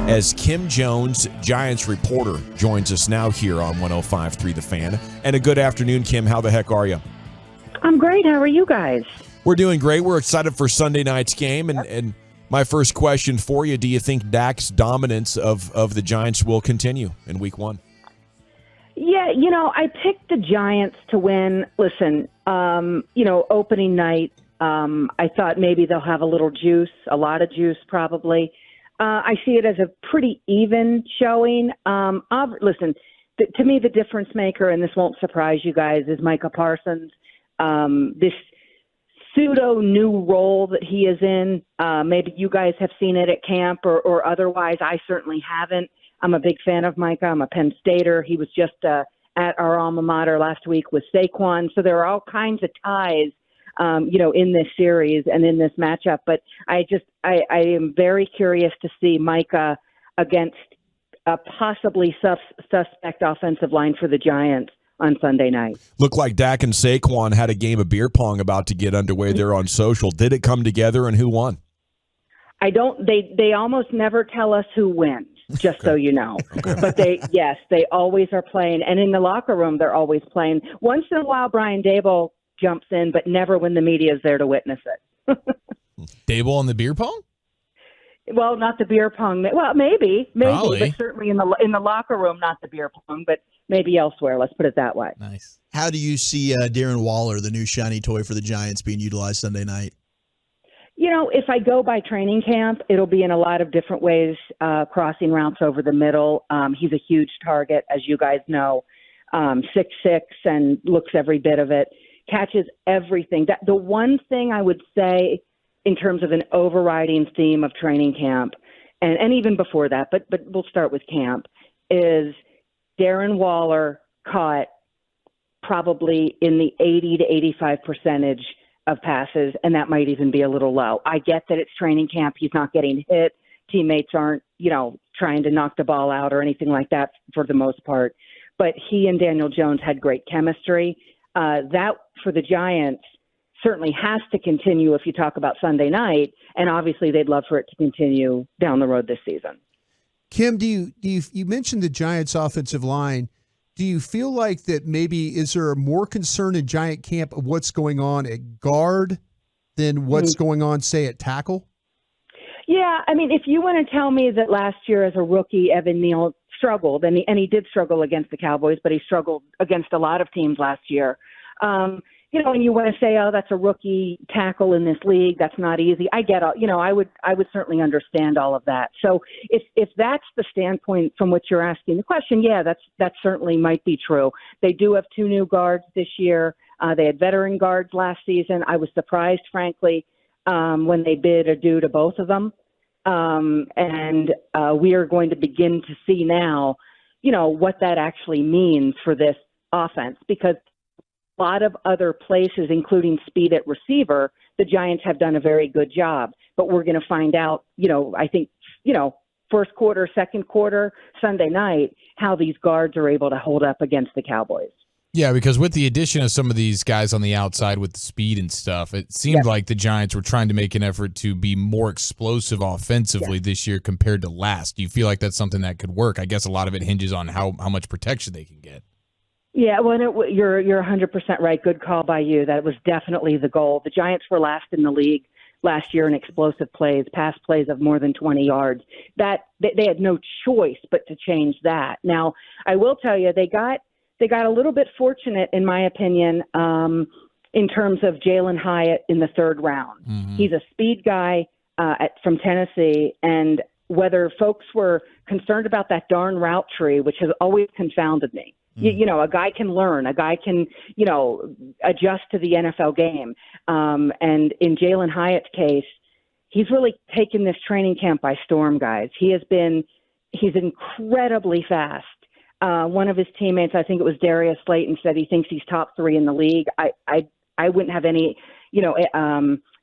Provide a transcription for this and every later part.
as Kim Jones, Giants reporter, joins us now here on 105.3 The Fan. And a good afternoon, Kim. How the heck are you? I'm great. How are you guys? We're doing great. We're excited for Sunday night's game. And my first question for you, do you think Dak's dominance of the Giants will continue in week one? Yeah, I picked the Giants to win. Listen, opening night, I thought maybe they'll have a little juice, a lot of juice probably. I see it as a pretty even showing. Listen, to me, the difference maker, and this won't surprise you guys, is Micah Parsons. This pseudo new role that he is in. Maybe you guys have seen it at camp or otherwise. I certainly haven't. I'm a big fan of Micah. I'm a Penn Stater. He was just at our alma mater last week with Saquon. So there are all kinds of ties, in this series and in this matchup. But I am very curious to see Micah against a possibly suspect offensive line for the Giants on Sunday night. Looked like Dak and Saquon had a game of beer pong about to get underway there on social. Did it come together, and who won? They almost never tell us who wins, just so you know. Okay. But they always are playing. And in the locker room, they're always playing. Once in a while, Brian Daboll jumps in, but never when the media is there to witness it. Daboll on the beer pong? Well, not the beer pong. Well, maybe, Probably. But certainly in the locker room, not the beer pong, but maybe elsewhere. Let's put it that way. Nice. How do you see Darren Waller, the new shiny toy for the Giants, being utilized Sunday night? If I go by training camp, it'll be in a lot of different ways, crossing routes over the middle. He's a huge target, as you guys know, 6'6", and looks every bit of it, catches everything. The one thing I would say in terms of an overriding theme of training camp, and even before that, but we'll start with camp, is Darren Waller caught probably in the 80 to 85% of passes, and that might even be a little low. I get that it's training camp. He's not getting hit. Teammates aren't, trying to knock the ball out or anything like that for the most part. But he and Daniel Jones had great chemistry. That, for the Giants, certainly has to continue if you talk about Sunday night, and obviously they'd love for it to continue down the road this season. Kim, you mentioned the Giants' offensive line. Do you feel like that maybe is there more concern in Giant camp of what's going on at guard than what's going on, say, at tackle? Yeah, I mean, if you want to tell me that last year as a rookie, Evan Neal struggled, and he did struggle against the Cowboys, but he struggled against a lot of teams last year. And you want to say, oh, that's a rookie tackle in this league. That's not easy. I get it. I would certainly understand all of that. So if that's the standpoint from which you're asking the question, yeah, that certainly might be true. They do have two new guards this year. They had veteran guards last season. I was surprised, frankly, when they bid adieu to both of them. And we are going to begin to see now, what that actually means for this offense, because a lot of other places, including speed at receiver, the Giants have done a very good job. But we're going to find out, I think, first quarter, second quarter, Sunday night, how these guards are able to hold up against the Cowboys. Yeah, because with the addition of some of these guys on the outside with the speed and stuff, it seemed like the Giants were trying to make an effort to be more explosive offensively this year compared to last. Do you feel like that's something that could work? I guess a lot of it hinges on how much protection they can get. Yeah, well, you're 100% right. Good call by you. That was definitely the goal. The Giants were last in the league last year in explosive plays, pass plays of more than 20 yards. That they had no choice but to change that. Now, I will tell you, they got a little bit fortunate, in my opinion, in terms of Jalen Hyatt in the third round. Mm-hmm. He's a speed guy from Tennessee, and whether folks were concerned about that darn route tree, which has always confounded me. A guy can learn. A guy can, adjust to the NFL game. And in Jalen Hyatt's case, he's really taken this training camp by storm, guys. He's incredibly fast. One of his teammates, I think it was Darius Slayton, said he thinks he's top 3 in the league. I wouldn't have any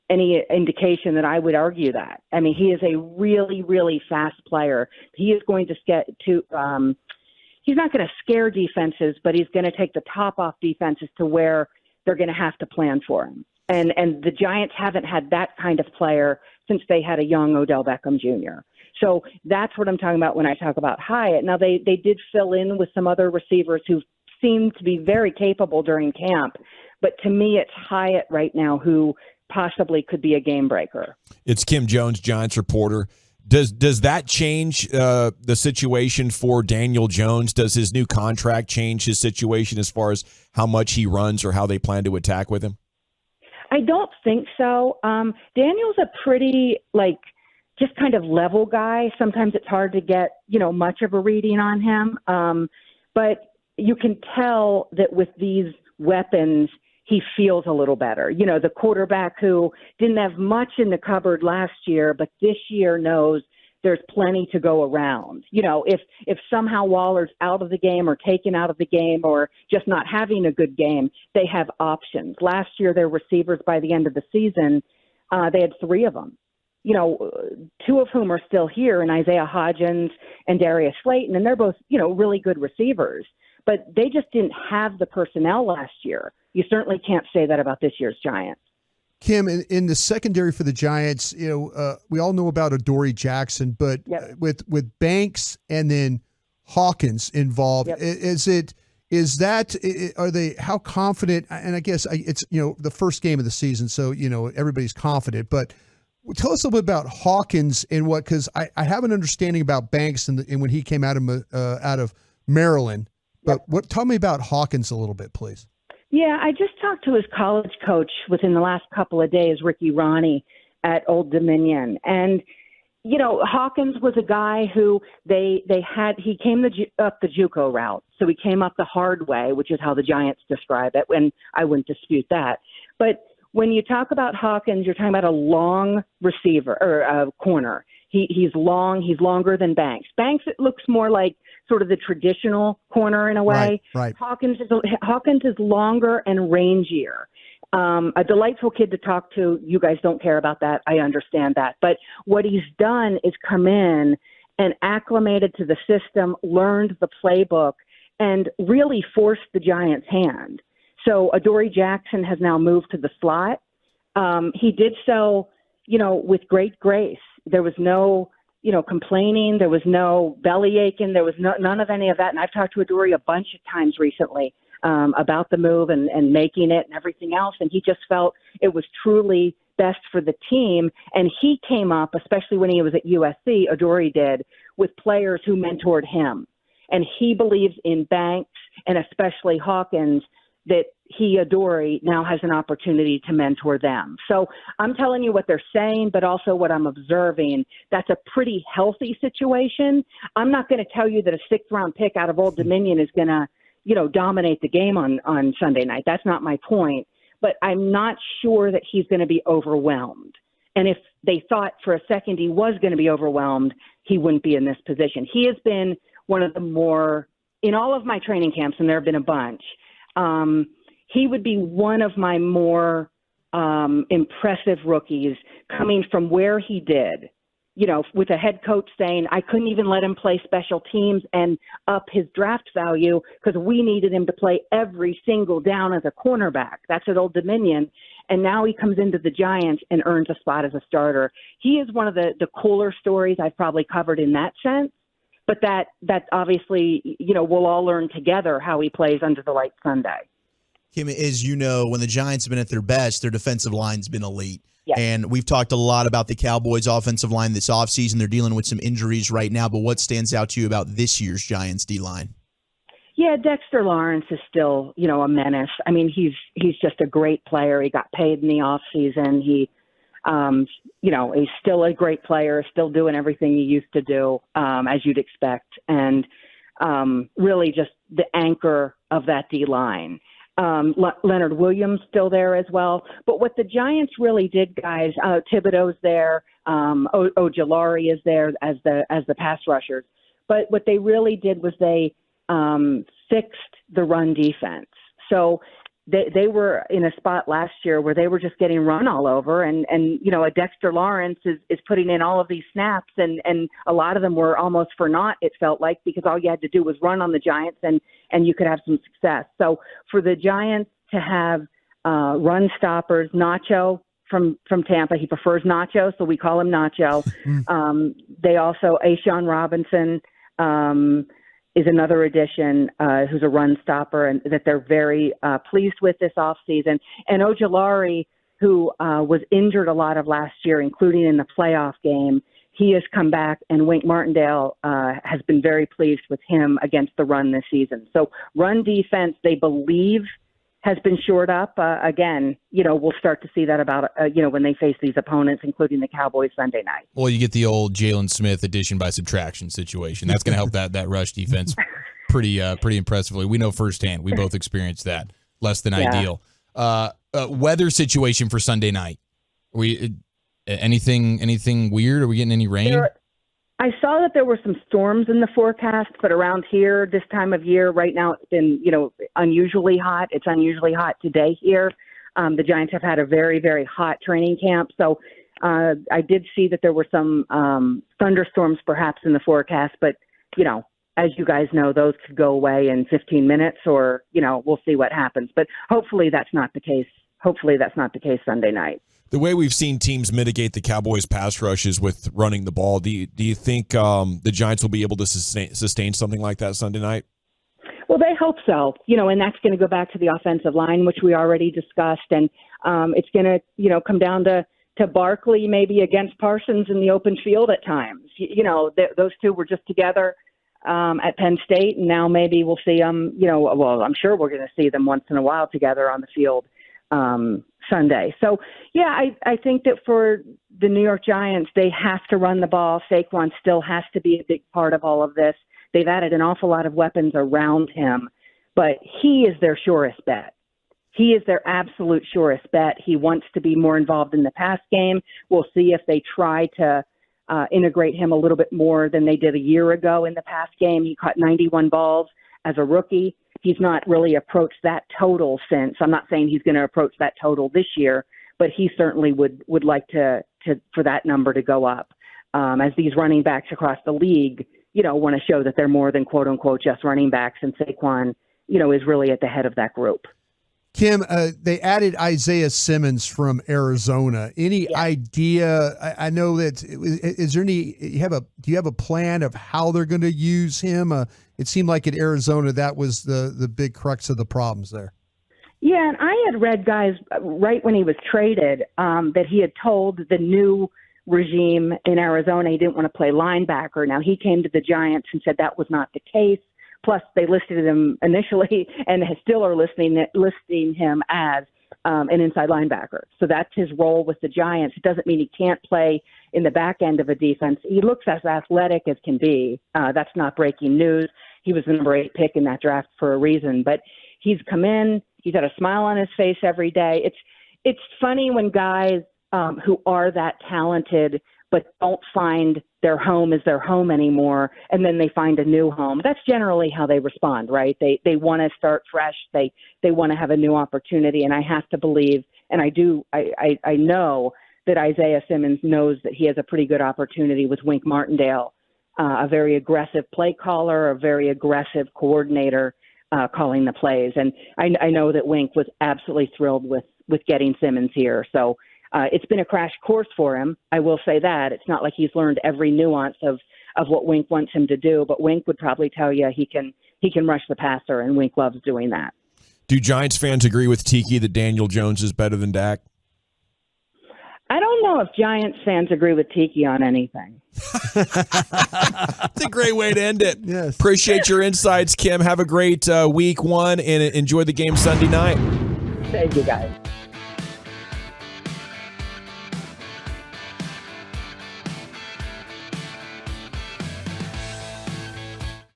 indication that I would argue that. I mean, he is a really, really fast player. He is going to he's not going to scare defenses, but he's going to take the top off defenses to where they're going to have to plan for him. And the Giants haven't had that kind of player since they had a young Odell Beckham Jr. So that's what I'm talking about when I talk about Hyatt. Now, they did fill in with some other receivers who seemed to be very capable during camp. But to me, it's Hyatt right now who possibly could be a game breaker. It's Kim Jones, Giants reporter. Does that change the situation for Daniel Jones? Does his new contract change his situation as far as how much he runs or how they plan to attack with him? I don't think so. Daniel's a pretty, just kind of level guy. Sometimes it's hard to get, much of a reading on him. But you can tell that with these weapons, he feels a little better. The quarterback who didn't have much in the cupboard last year, but this year knows there's plenty to go around. If somehow Waller's out of the game or taken out of the game or just not having a good game, they have options. Last year, their receivers by the end of the season, they had 3 of them. 2 of whom are still here, and Isaiah Hodgins and Darius Slayton, and they're both, really good receivers. But they just didn't have the personnel last year. You certainly can't say that about this year's Giants. Kim, in the secondary for the Giants, we all know about Adoree Jackson, but Yep. with Banks and then Hawkins involved, Yep. are they, how confident, and I guess it's, the first game of the season, so, everybody's confident, but tell us a little bit about Hawkins and because I have an understanding about Banks and when he came out of Maryland, but tell me about Hawkins a little bit, please. Yeah, I just talked to his college coach within the last couple of days, Ricky Ronnie at Old Dominion. And, Hawkins was a guy who he came up the JUCO route. So he came up the hard way, which is how the Giants describe it, and I wouldn't dispute that. But when you talk about Hawkins, you're talking about a long receiver or a corner. He's long. He's longer than Banks. Banks, it looks more like sort of the traditional corner in a way. Right. Hawkins is longer and rangier. A delightful kid to talk to. You guys don't care about that. I understand that. But what he's done is come in and acclimated to the system, learned the playbook, and really forced the Giants' hand. So Adoree Jackson has now moved to the slot. He did so, with great grace. There was no, complaining. There was no belly aching. There was none of any of that. And I've talked to Adoree a bunch of times recently about the move and making it and everything else. And he just felt it was truly best for the team. And he came up, especially when he was at USC, Adoree did, with players who mentored him. And he believes in Banks and especially Hawkins that Adoree now has an opportunity to mentor them. So I'm telling you what they're saying, but also what I'm observing. That's a pretty healthy situation. I'm not going to tell you that a 6th-round pick out of Old Dominion is going to, dominate the game on Sunday night. That's not my point. But I'm not sure that he's going to be overwhelmed. And if they thought for a second he was going to be overwhelmed, he wouldn't be in this position. He has been one of the more, in all of my training camps, and there have been a bunch, he would be one of my more impressive rookies coming from where he did, with a head coach saying, I couldn't even let him play special teams and up his draft value because we needed him to play every single down as a cornerback. That's at Old Dominion. And now he comes into the Giants and earns a spot as a starter. He is one of the cooler stories I've probably covered in that sense. But that obviously, we'll all learn together how he plays under the light Sunday. Kim, as you know, when the Giants have been at their best, their defensive line's been elite. Yes. And we've talked a lot about the Cowboys' offensive line this offseason. They're dealing with some injuries right now, but what stands out to you about this year's Giants D-line? Yeah, Dexter Lawrence is still, a menace. I mean, he's just a great player. He got paid in the offseason. He, he's still a great player, still doing everything he used to do, as you'd expect. And really just the anchor of that D-line. Leonard Williams still there as well. But what the Giants really did, guys, Thibodeau's there, Ojulari is there as the pass rushers. But what they really did was they fixed the run defense. So they were in a spot last year where they were just getting run all over, and a Dexter Lawrence is putting in all of these snaps, and a lot of them were almost for naught, it felt like, because all you had to do was run on the Giants, and you could have some success. So for the Giants to have run stoppers, Nacho from Tampa. He prefers Nacho, so we call him Nacho. They also, Ashawn Robinson is another addition who's a run stopper, and that they're very pleased with this offseason. And Ojulari, who was injured a lot of last year, including in the playoff game, he has come back, and Wink Martindale has been very pleased with him against the run this season. So run defense, they believe, has been shored up. Again, we'll start to see that about, when they face these opponents, including the Cowboys Sunday night. Well, you get the old Jalen Smith addition by subtraction situation. That's going to help that rush defense pretty impressively. We know firsthand. We both experienced that. Less than ideal. Weather situation for Sunday night. Anything weird? Are we getting any rain? I saw that there were some storms in the forecast, but around here this time of year, right now it's been, unusually hot. It's unusually hot today here. The Giants have had a very, very hot training camp. So I did see that there were some thunderstorms perhaps in the forecast, but, as you guys know, those could go away in 15 minutes or, we'll see what happens. But hopefully that's not the case. Hopefully that's not the case Sunday night. The way we've seen teams mitigate the Cowboys' pass rushes with running the ball, do you think the Giants will be able to sustain something like that Sunday night? Well, they hope so, and that's going to go back to the offensive line, which we already discussed. And it's going to, come down to Barkley maybe against Parsons in the open field at times. Those two were just together at Penn State, and now maybe we'll see them, I'm sure we're going to see them once in a while together on the field Sunday. So, I think that for the New York Giants, they have to run the ball. Saquon still has to be a big part of all of this. They've added an awful lot of weapons around him, but he is their surest bet. He is their absolute surest bet. He wants to be more involved in the pass game. We'll see if they try to integrate him a little bit more than they did a year ago in the pass game. He caught 91 balls as a rookie. He's not really approached that total since. I'm not saying he's going to approach that total this year, but he certainly would like to for that number to go up as these running backs across the league, want to show that they're more than quote unquote just running backs, and Saquon, is really at the head of that group. Kim, they added Isaiah Simmons from Arizona. Any idea? I know that. Is there any? Do you have a plan of how they're going to use him? It seemed like in Arizona that was the big crux of the problems there. Yeah, and I had read, guys, right when he was traded, that he had told the new regime in Arizona he didn't want to play linebacker. Now he came to the Giants and said that was not the case. Plus, they listed him initially and still are listing him as an inside linebacker. So that's his role with the Giants. It doesn't mean he can't play in the back end of a defense. He looks as athletic as can be. That's not breaking news. He was the number 8 pick in that draft for a reason. But he's come in. He's had a smile on his face every day. It's funny when guys who are that talented but don't find their home is their home anymore, and then they find a new home. That's generally how they respond, right? They want to start fresh. They want to have a new opportunity, and I have to believe, and I know that Isaiah Simmons knows that he has a pretty good opportunity with Wink Martindale, a very aggressive play caller, a very aggressive coordinator calling the plays. And I know that Wink was absolutely thrilled with getting Simmons here. So it's been a crash course for him. I will say that. It's not like he's learned every nuance of what Wink wants him to do, but Wink would probably tell you he can rush the passer, and Wink loves doing that. Do Giants fans agree with Tiki that Daniel Jones is better than Dak? I don't know if Giants fans agree with Tiki on anything. It's a great way to end it. Yes. Appreciate your insights, Kim. Have a great week one, and enjoy the game Sunday night. Thank you, guys.